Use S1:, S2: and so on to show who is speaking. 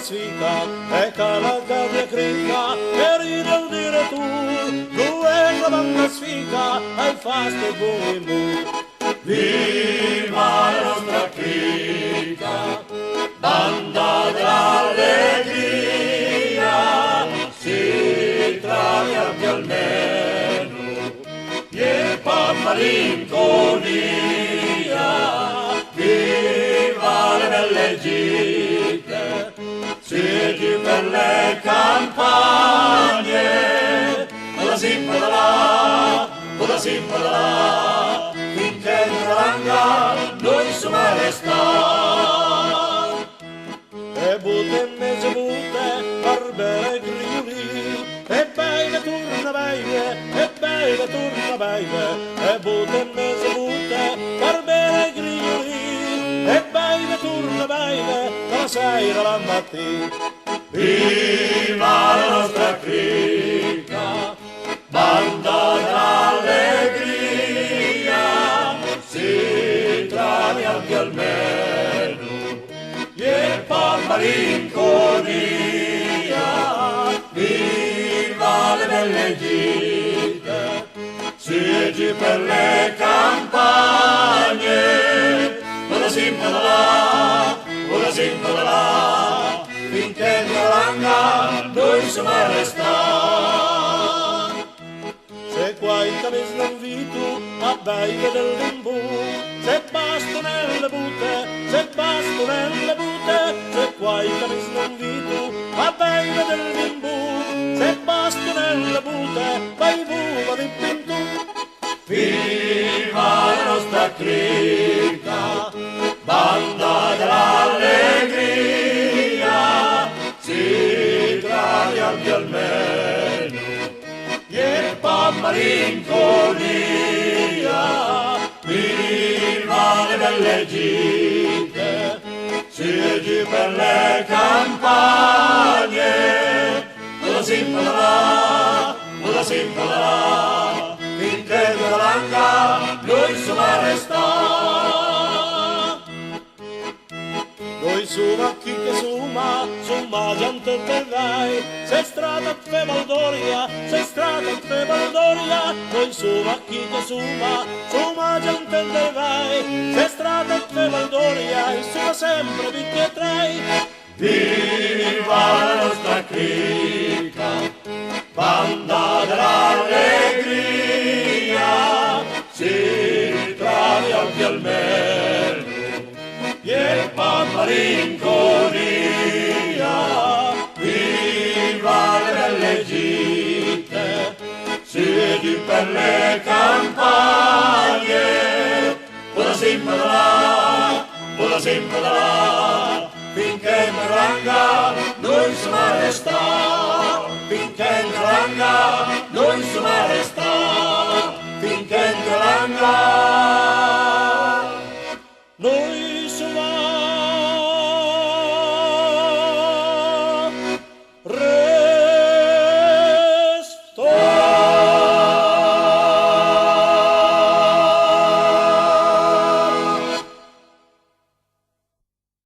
S1: sfica e cala gabbia crica per dire tu è la banda sfica e fasto buimo.
S2: Viva la nostra crica, banda dell'allegria, si travi anche almeno e per malinconia. Viva le belle gite, siedi per le campagne, alla simpadala, finché non noi su mare sta.
S1: E bute mezzo bute, barbera e griglioli, e beile turna beile, e beile turna beile, e bute mezzo bute, barbera e griglioli, e beile turna beile, dalla sera alla mattina.
S2: Viva la nostra crica, banda d'allegria, si travi anche almeno e per malinconia. Viva le belle gite, siedi per le campagne, ora simpadala, finché non noi su mare sta.
S1: Se qua in camis non vitu, a baile del limbu, se basto nelle bute, se basto nelle bute, se qua in camis non vitu, a baile del limbu, se basto nelle bute, vai buva di pintu.
S2: Viva la nostra crica, banda dell'allegria, si travi anche almeno e per malinconia. Viva le belle gite, siedi per le campagne, la simpadala, finché non noi su mare sta.
S1: Noi suma chi che suma gente per vai, se strada fe Valdoria, se strada fe Valdoria, noi suma chi che suma gente per vai, se strada fe Valdoria, e suma sempre vitti e trai.
S2: Viva la nostra crica, banda dell'allegria, si travi anche almeno e per malinconia. Viva le belle gite, siedi per le campagne, ora simpadala, finché non noi su mare sta, finché non noi su mare sta, finché non